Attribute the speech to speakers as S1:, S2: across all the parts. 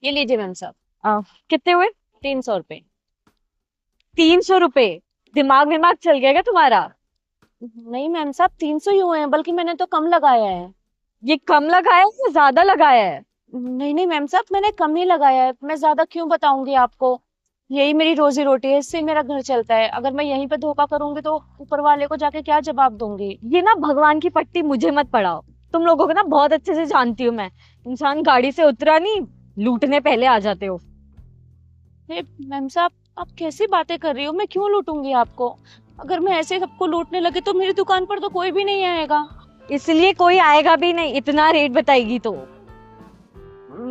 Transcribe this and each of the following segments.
S1: ये लीजिए मैम साहब।
S2: आ, कितने हुए?
S1: 300 रुपए।
S2: 300 रुपए? दिमाग विमाग चल गया क्या तुम्हारा?
S1: नहीं मैम साहब, 300 ही हुए हैं, बल्कि मैंने तो कम लगाया है।
S2: ये कम लगाया है या ज्यादा लगाया है?
S1: नहीं नहीं मैम साहब, मैंने कम ही लगाया है। मैं ज्यादा क्यों बताऊंगी आपको। यही मेरी रोजी रोटी है, इससे मेरा घर चलता है। अगर मैं यहीं पे धोखा करूंगी तो ऊपर वाले को जाके क्या जवाब दूंगी।
S2: ये ना भगवान की पट्टी मुझे मत पड़ाओ। तुम लोगों को ना बहुत अच्छे से जानती हूँ मैं। इंसान गाड़ी से उतरा नहीं, लूटने पहले आ जाते हो।
S1: हे मैम साहब, आप कैसी बातें कर रही हो? मैं क्यों लूटूंगी आपको? अगर मैं ऐसे सबको लूटने लगी तो मेरी दुकान पर तो कोई भी नहीं आएगा।
S2: इसलिए कोई आएगा भी नहीं, इतना रेट बताएगी तो।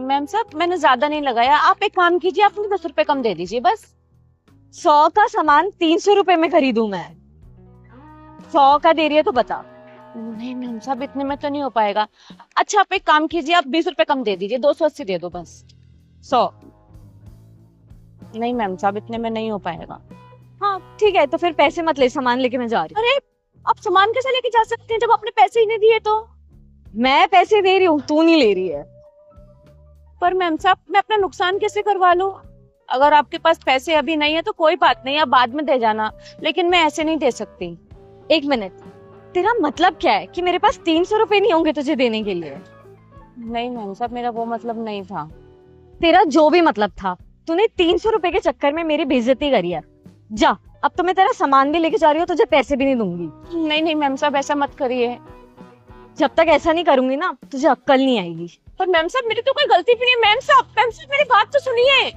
S1: मैम साहब, मैंने ज्यादा नहीं लगाया। आप एक काम कीजिए, आप मुझे 10 रुपए कम दे दीजिए बस।
S2: 100 का सामान 300 रुपए में खरीदूं मैं? 100 का दे रही है तो बता।
S1: नहीं मैम साहब, इतने में तो नहीं हो पाएगा। अच्छा आप एक काम कीजिए, आप 20 रुपए कम दे दीजिए, 280 दे दो बस।
S2: 100?
S1: नहीं मैम साहब, इतने में नहीं हो पाएगा।
S2: हाँ ठीक है, तो फिर पैसे मत ले, सामान लेके मैं जा रही
S1: अरे, आप सामान कैसे लेके जा सकते हैं जब आपने पैसे ही नहीं दिए तो?
S2: हूँ। मैं पैसे दे रही हूँ, तू नहीं ले रही है।
S1: पर मैम साहब, मैं अपना नुकसान कैसे करवा लूं? अगर आपके पास पैसे अभी नहीं है तो कोई बात नहीं, आप बाद में दे जाना। लेकिन मैं ऐसे नहीं दे सकती।
S2: एक मिनट, तेरा मतलब क्या है कि मेरे पास 300 रुपए नहीं होंगे तुझे देने के लिए?
S1: नहीं मैम साहब, मेरा वो मतलब नहीं था।
S2: तेरा जो भी मतलब था, तूने 300 रुपए के चक्कर में मेरी बेइज्जती करी है। जा, अब तो मैं तेरा सामान भी लेके जा रही हूँ, तुझे पैसे भी नहीं दूंगी।
S1: नहीं नहीं मैम साहब, ऐसा मत करिए।
S2: जब तक ऐसा नहीं करूंगी ना, तुझे अक्ल नहीं आएगी।
S1: पर मैम साहब, मेरी तो कोई गलती भी नहीं है। मैम साहब मेरी बात तो सुनिए।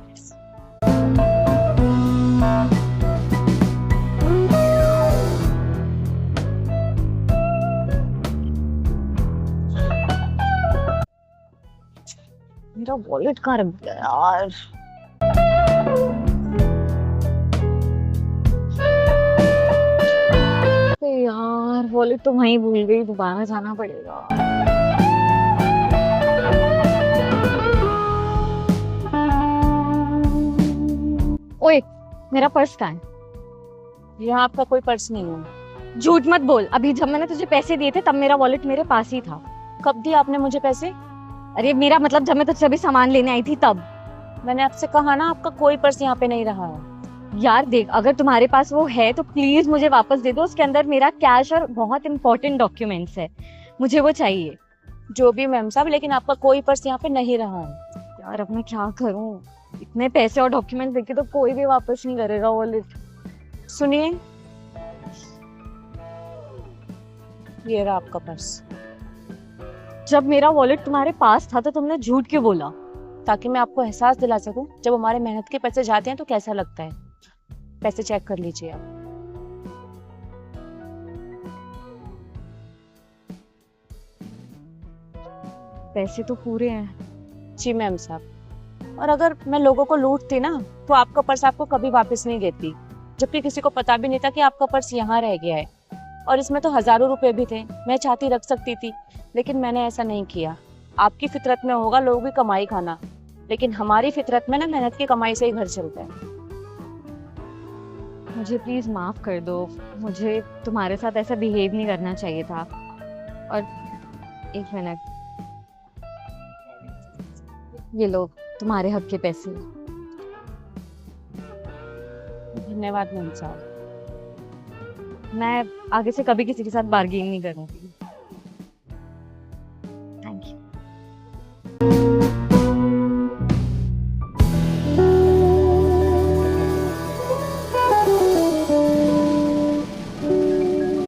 S2: मेरा वॉलेट कहाँ रख दिया यार? अरे यार, वॉलेट तो वहीं भूल गई, दोबारा जाना पड़ेगा। ओए, मेरा पर्स कहाँ है?
S1: यहाँ आपका कोई पर्स नहीं है।
S2: झूठ मत बोल, अभी जब मैंने तुझे पैसे दिए थे तब मेरा वॉलेट मेरे पास ही था।
S1: कब दिया आपने मुझे पैसे?
S2: अरे मेरा मतलब जब मैं तुझसे अभी सामान लेने आई थी तब।
S1: मैंने आपसे कहा ना, आपका कोई पर्स यहाँ पे नहीं रहा है।
S2: यार देख, अगर तुम्हारे पास वो है तो प्लीज मुझे वापस दे दो, उसके अंदर मेरा कैश और बहुत इंपॉर्टेंट डॉक्यूमेंट्स है, मुझे वो चाहिए।
S1: जो भी मैम साहब, लेकिन आपका कोई पर्स यहाँ पे नहीं रहा है।
S2: यार अब मैं क्या करूं, इतने पैसे और डॉक्यूमेंट देके तो कोई भी वापस नहीं करेगा वॉलेट।
S1: सुनिए, ये रहा आपका पर्स।
S2: जब मेरा वॉलेट तुम्हारे पास था तो तुमने झूठ क्यों बोला?
S1: ताकि मैं आपको एहसास दिला सकूं, जब हमारे मेहनत के पैसे जाते हैं तो कैसा लगता है। पैसे चेक कर लीजिए आप।
S2: पैसे तो पूरे हैं।
S1: जी मैम साहब। और अगर मैं लोगों को लूटती ना, तो आपका पर्स आपको कभी वापस नहीं देती। जबकि किसी को पता भी नहीं था कि आपका पर्स यहाँ रह गया है। और इसमें तो हजारों रुपए भी थे, मैं चाहती रख सकती थी। लेकिन मैंने ऐसा नहीं किया। आपकी फितरत में होगा लोगों की कमाई खाना, लेकिन हमारी फितरत में ना, मेहनत की कमाई से ही घर चलता है।
S2: मुझे प्लीज माफ कर दो, मुझे तुम्हारे साथ ऐसा बिहेव नहीं करना चाहिए था। और एक मिनट, ये लो तुम्हारे हक के पैसे।
S1: धन्यवाद मैम साहब।
S2: मैं आगे से कभी किसी के साथ बार्गेन नहीं करूंगी।